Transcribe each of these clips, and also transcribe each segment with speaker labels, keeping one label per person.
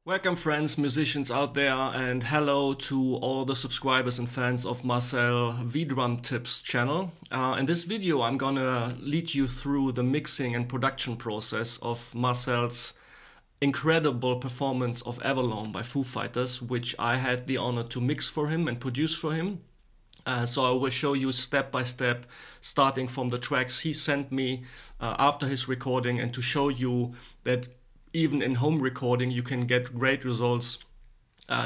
Speaker 1: Welcome friends, musicians out there, and hello to all the subscribers and fans of Marcel V-Drum Tips channel. In this video I'm gonna lead you through the mixing and production process of Marcel's incredible performance of Everlong by Foo Fighters, which I had the honor to mix for him and produce for him. So I will show you step by step, starting from the tracks he sent me after his recording, and to show you that even in home recording you can get great results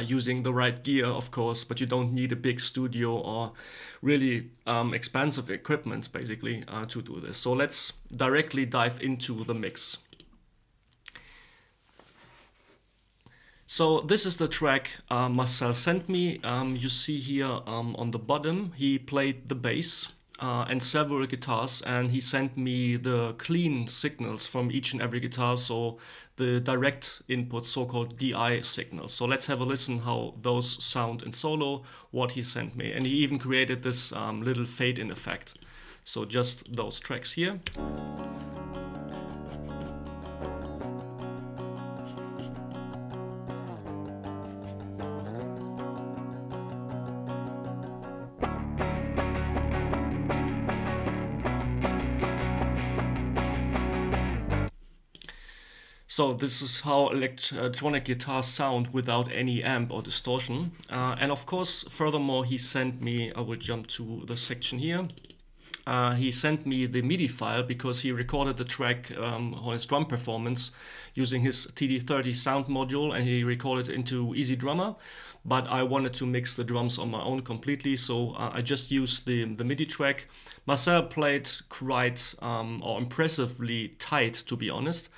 Speaker 1: using the right gear, of course, but you don't need a big studio or really expensive equipment basically to do this. So let's directly dive into the mix. So this is the track Marcel sent me. You see here on the bottom he played the bass and several guitars, and he sent me the clean signals from each and every guitar, so the direct input, so-called DI signals. So let's have a listen how those sound in solo, what he sent me. And he even created this little fade-in effect. So just those tracks here. So this is how electronic guitars sound without any amp or distortion. And of course, furthermore, he sent me, I will jump to the section here. He sent me the MIDI file because he recorded the track on his drum performance using his TD30 sound module, and he recorded it into Easy Drummer. But I wanted to mix the drums on my own completely, so I just used the MIDI track. Marcel played quite or impressively tight, to be honest.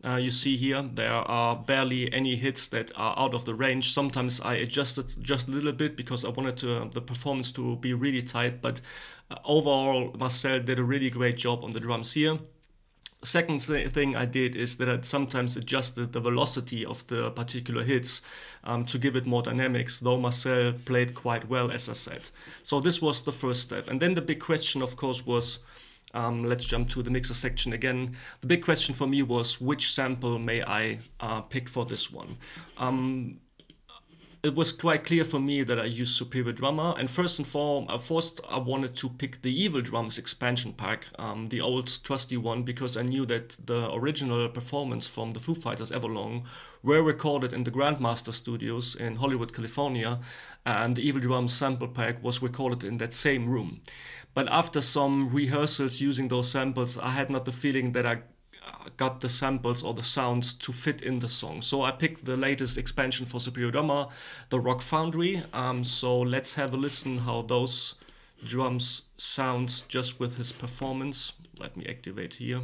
Speaker 1: You see here there are barely any hits that are out of the range. Sometimes I adjusted just a little bit because I wanted the performance to be really tight, but overall Marcel did a really great job on the drums here. Second thing I did is that I sometimes adjusted the velocity of the particular hits to give it more dynamics, though Marcel played quite well, as I said. So this was the first step. And then the big question, of course, was, let's jump to the mixer section again. The big question for me was, which sample may I pick for this one? It was quite clear for me that I used Superior Drummer, and first and foremost I wanted to pick the Evil Drums expansion pack, the old trusty one, because I knew that the original performance from the Foo Fighters Everlong were recorded in the Grandmaster Studios in Hollywood, California, and the Evil Drums sample pack was recorded in that same room. But after some rehearsals using those samples, I had not the feeling that I got the samples or the sounds to fit in the song. So I picked the latest expansion for Superior Drummer, the Rock Foundry. So let's have a listen how those drums sound just with his performance. Let me activate here.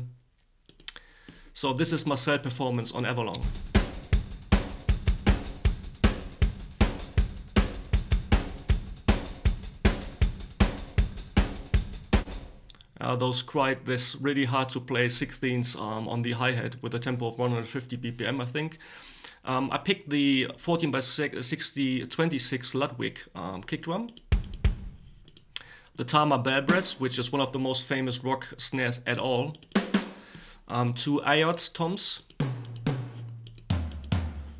Speaker 1: So this is Marcel performance on Everlong. Those quite this really hard to play 16ths on the hi-hat with a tempo of 150 BPM, I think. I picked the 14x60 26 Ludwig kick drum, the Tama bell breaths, which is one of the most famous rock snares at all, two IOTS toms,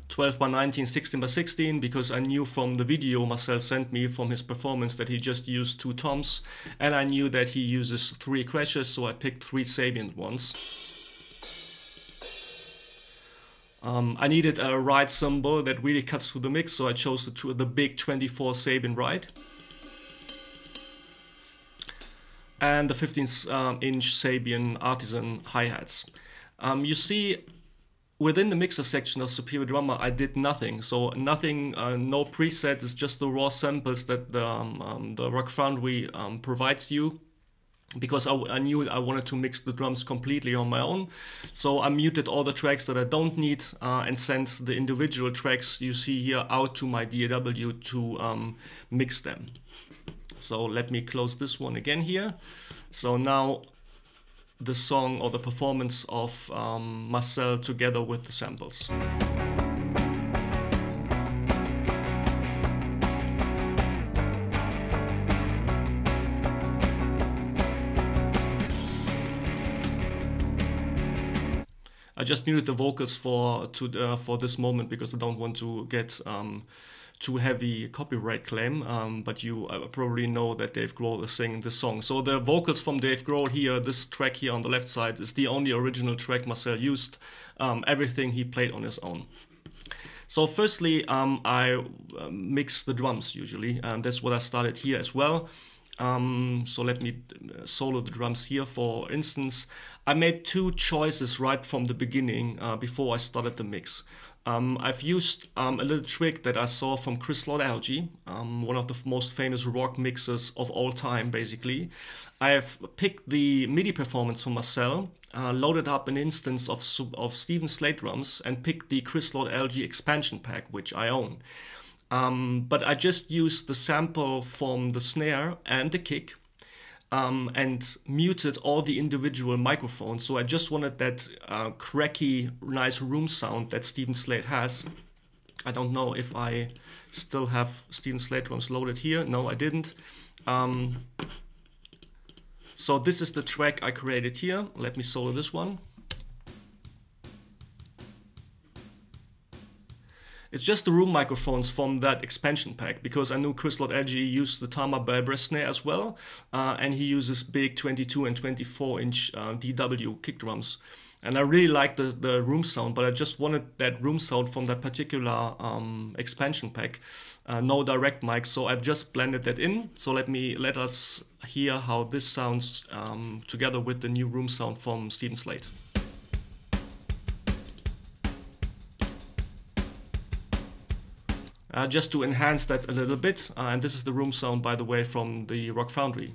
Speaker 1: 12x19, 16x16, because I knew from the video Marcel sent me from his performance that he just used 2 toms, and I knew that he uses 3 crashes, so I picked 3 Sabian ones. I needed a ride cymbal that really cuts through the mix, so I chose the big 24 Sabian ride, and the 15-inch Sabian Artisan hi-hats. You see, within the mixer section of Superior Drummer, I did nothing. So nothing, no preset, it's just the raw samples that the Rock Foundry provides you, because I knew I wanted to mix the drums completely on my own. So I muted all the tracks that I don't need and sent the individual tracks you see here out to my DAW to mix them. So let me close this one again here. So now the song or the performance of Marcel together with the samples. I just muted the vocals for this moment because I don't want to get too heavy copyright claim, but you probably know that Dave Grohl is singing this song. So the vocals from Dave Grohl here, this track here on the left side, is the only original track Marcel used. Everything he played on his own. So firstly, I mix the drums usually, and that's what I started here as well. So let me solo the drums here. For instance, I made two choices right from the beginning before I started the mix. I've used a little trick that I saw from Chris Lord-Alge, one of the most famous rock mixers of all time, basically. I've picked the MIDI performance from Marcel, loaded up an instance of Stephen Slate drums, and picked the Chris Lord-Alge expansion pack, which I own. But I just used the sample from the snare and the kick, and muted all the individual microphones. So I just wanted that cracky, nice room sound that Stephen Slate has. I don't know if I still have Stephen Slate drums loaded here. No, I didn't. So this is the track I created here. Let me solo this one. It's just the room microphones from that expansion pack, because I knew Chris Lord-Alge used the Tama Brass snare as well, and he uses big 22 and 24-inch DW kick drums. And I really like the room sound, but I just wanted that room sound from that particular expansion pack. No direct mic, so I've just blended that in. So let us hear how this sounds together with the new room sound from Stephen Slate. Just to enhance that a little bit, and this is the room sound, by the way, from the Rock Foundry.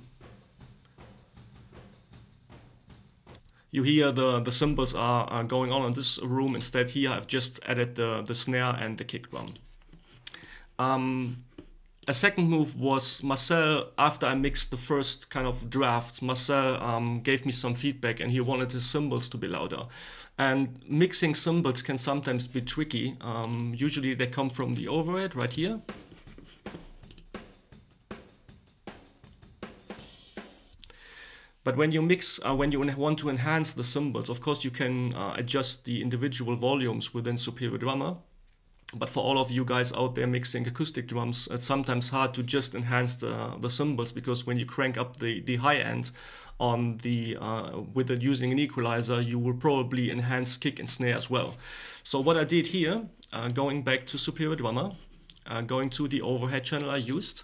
Speaker 1: You hear the cymbals are going on in this room. Instead here I've just added the snare and the kick drum. A second move was Marcel, after I mixed the first kind of draft, Marcel gave me some feedback and he wanted his cymbals to be louder. And mixing cymbals can sometimes be tricky. Usually they come from the overhead right here. But when you mix, when you want to enhance the cymbals, of course you can adjust the individual volumes within Superior Drummer. But for all of you guys out there mixing acoustic drums, it's sometimes hard to just enhance the cymbals, because when you crank up the high end on the using an equalizer, you will probably enhance kick and snare as well. So what I did here, going back to Superior Drummer, going to the overhead channel I used,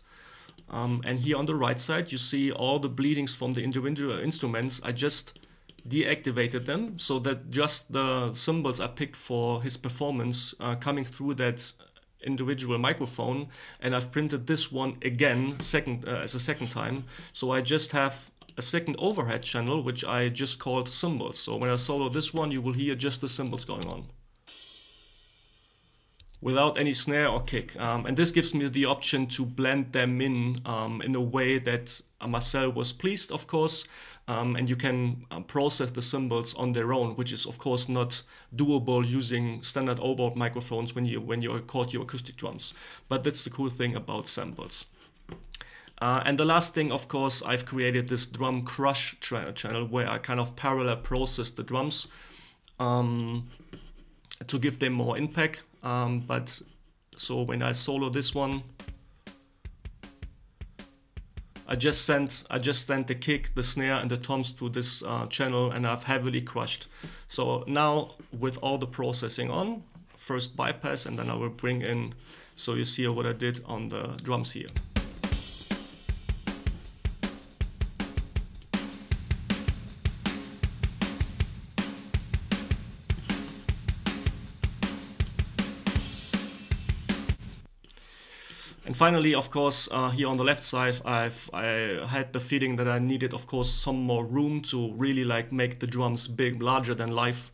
Speaker 1: and here on the right side you see all the bleedings from the individual instruments. I just deactivated them so that just the cymbals I picked for his performance coming through that individual microphone, and I've printed this one again as a second time. So I just have a second overhead channel which I just called cymbals. So when I solo this one, you will hear just the cymbals going on without any snare or kick, and this gives me the option to blend them in a way that Marcel was pleased, of course, and you can process the cymbals on their own, which is of course not doable using standard overboard microphones when you record your acoustic drums. But that's the cool thing about samples. And the last thing, of course, I've created this drum crush channel where I kind of parallel process the drums to give them more impact. But so when I solo this one, I just sent the kick, the snare, and the toms to this channel, and I've heavily crushed. So now with all the processing on, first bypass, and then I will bring in. So you see what I did on the drums here. And finally, of course, here on the left side, I had the feeling that I needed, of course, some more room to really like make the drums big, larger than life.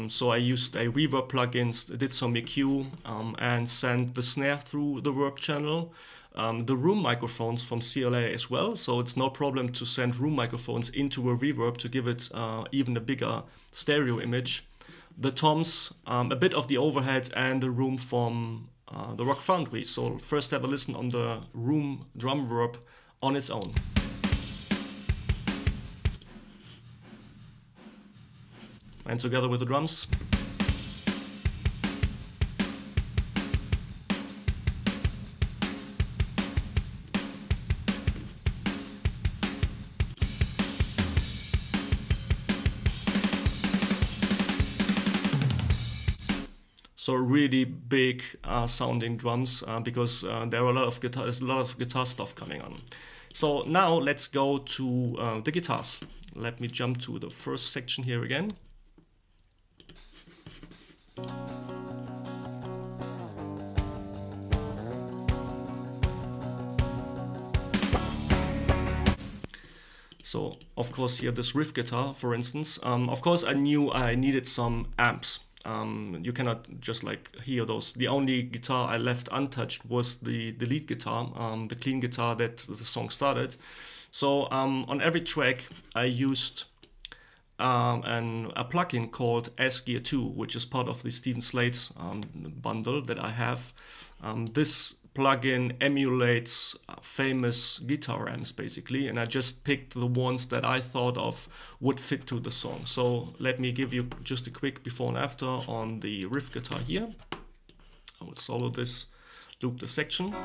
Speaker 1: So I used a reverb plugin, did some EQ, and sent the snare through the reverb channel. The room microphones from CLA as well, so it's no problem to send room microphones into a reverb to give it even a bigger stereo image. The toms, a bit of the overhead, and the room from the Rock Foundry. So first have a listen on the room drum verb on its own. and together with the drums. So really big sounding drums because there are a lot of guitar stuff coming on. So now let's go to the guitars. Let me jump to the first section here again. So of course here this riff guitar, for instance. Of course I knew I needed some amps. You cannot just like hear those. The only guitar I left untouched was the lead guitar, the clean guitar that the song started. So on every track I used a plugin called S-Gear 2, which is part of the Steven Slate bundle that I have. This plugin emulates famous guitar amps basically, and I just picked the ones that I thought of would fit to the song. So let me give you just a quick before and after on the riff guitar here. I will solo this, loop the section.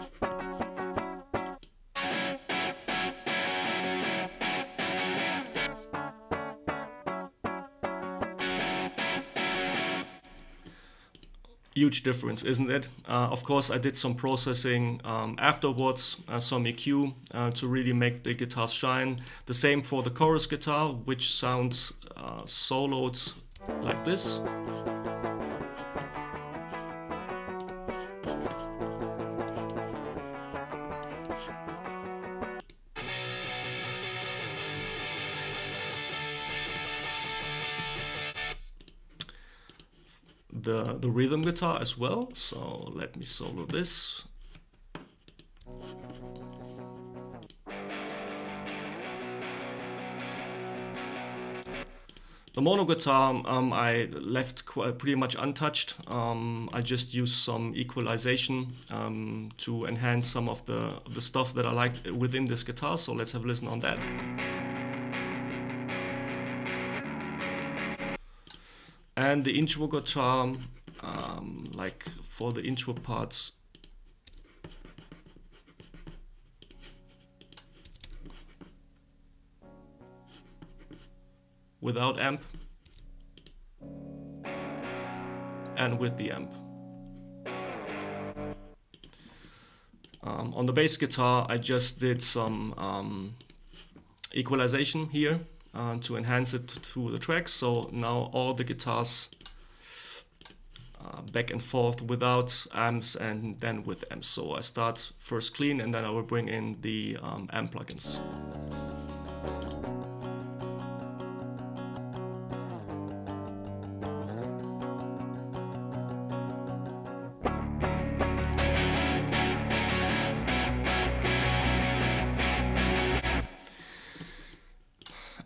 Speaker 1: Huge difference, isn't it? Of course, I did some processing afterwards, some EQ to really make the guitars shine. The same for the chorus guitar, which sounds soloed like this. The rhythm guitar as well, so let me solo this. The mono guitar I left pretty much untouched. I just used some equalization to enhance some of the stuff that I liked within this guitar, so let's have a listen on that. And the intro guitar, like for the intro parts, without amp and with the amp. On the bass guitar I just did some equalization here to enhance it to the tracks. So now all the guitars back and forth without amps and then with amps. So I start first clean and then I will bring in the amp plugins.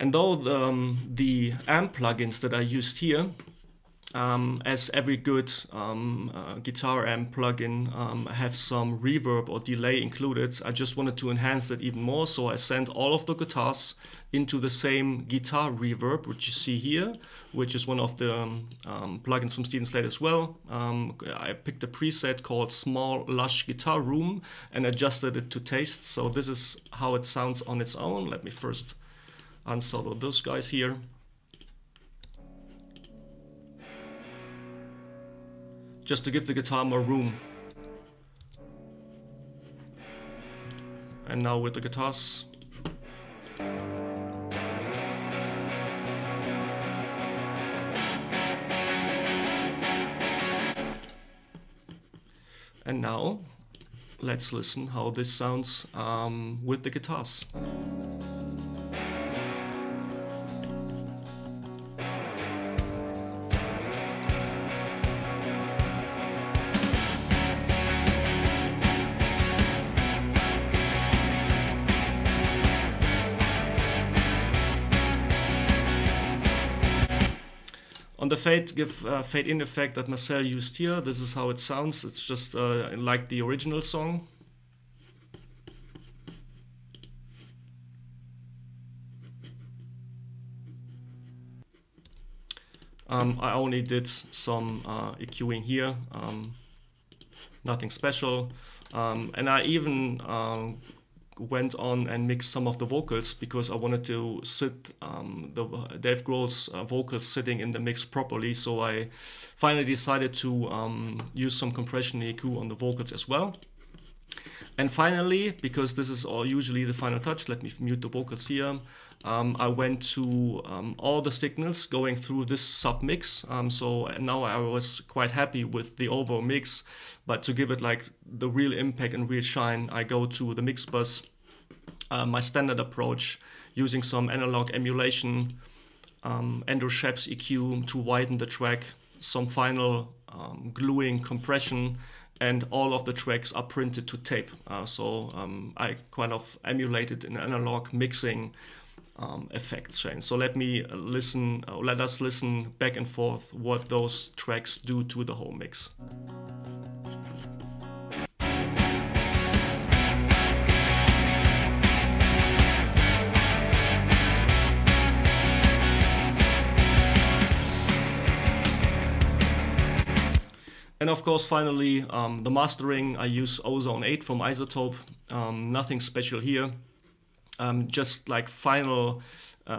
Speaker 1: And though the amp plugins that I used here, as every good guitar amp plugin have some reverb or delay included, I just wanted to enhance it even more. So I sent all of the guitars into the same guitar reverb, which you see here, which is one of the plugins from Steven Slate as well. I picked a preset called Small Lush Guitar Room and adjusted it to taste. So this is how it sounds on its own. Let me first unsolo those guys here. Just to give the guitar more room. And now with the guitars. And now let's listen how this sounds with the guitars. On the fade in effect that Marcel used here, this is how it sounds. It's just like the original song. I only did some EQing here, nothing special. And I even went on and mixed some of the vocals because I wanted to sit Dave Grohl's vocals sitting in the mix properly. So I finally decided to use some compression EQ on the vocals as well. And finally, because this is usually the final touch, let me mute the vocals here. I went to all the signals going through this submix. So now I was quite happy with the overall mix, but to give it like the real impact and real shine, I go to the mix bus, my standard approach, using some analog emulation, Andrew Schepp's EQ to widen the track, some final gluing compression, and all of the tracks are printed to tape. So I kind of emulated an analog mixing effects chain. So let us listen back and forth what those tracks do to the whole mix. And of course, finally, the mastering, I use Ozone 8 from Isotope. Nothing special here. Just like final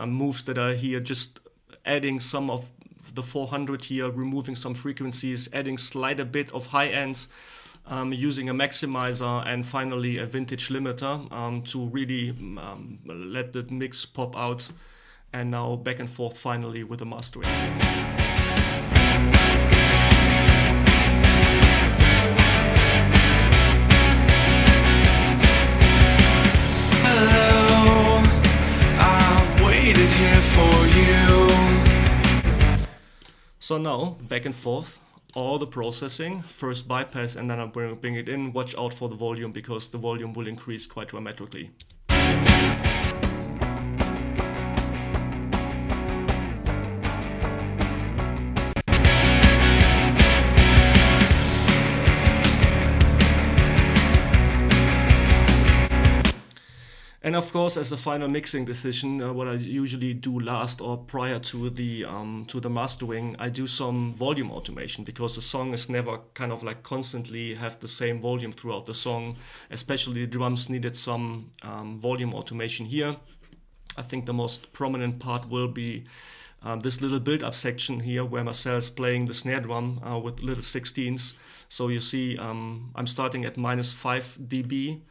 Speaker 1: moves that are here, just adding some of the 400 here, removing some frequencies, adding slight bit of high ends, using a maximizer, and finally a vintage limiter to really let the mix pop out. And now back and forth finally with the mastering. So now, back and forth, all the processing, first bypass, and then I bring it in. Watch out for the volume, because the volume will increase quite dramatically. And of course, as a final mixing decision, what I usually do last or prior to the mastering, I do some volume automation, because the song is never kind of like constantly have the same volume throughout the song. Especially the drums needed some volume automation here. I think the most prominent part will be this little build-up section here, where Marcel is playing the snare drum with little 16s. So you see, I'm starting at -5 dB.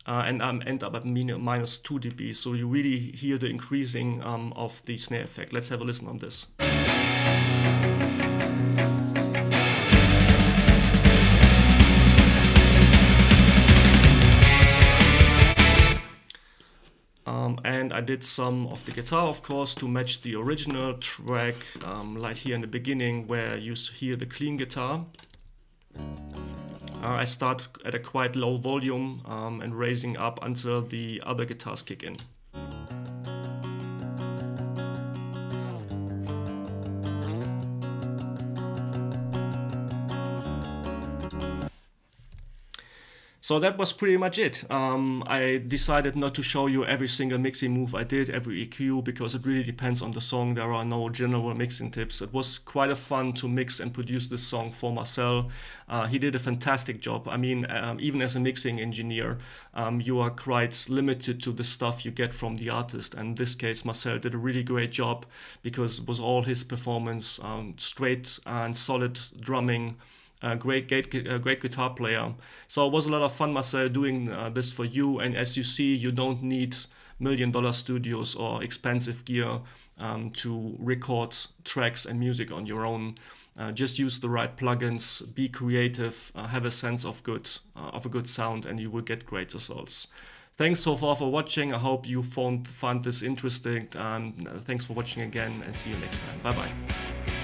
Speaker 1: And end up at -2 dB, so you really hear the increasing of the snare effect. Let's have a listen on this. And I did some of the guitar, of course, to match the original track, like here in the beginning, where you hear the clean guitar. I start at a quite low volume and raising up until the other guitars kick in. So that was pretty much it. I decided not to show you every single mixing move I did, every EQ, because it really depends on the song. There are no general mixing tips. It was quite a fun to mix and produce this song for Marcel. He did a fantastic job. I mean, even as a mixing engineer, you are quite limited to the stuff you get from the artist. And in this case, Marcel did a really great job, because it was all his performance, straight and solid drumming, great guitar player. So it was a lot of fun, Marcel, doing this for you. And as you see, you don't need $1 million studios or expensive gear to record tracks and music on your own. Just use the right plugins, be creative, have a sense of a good sound, and you will get great results. Thanks so far for watching. I hope you found this interesting. Thanks for watching again, and see you next time. Bye bye.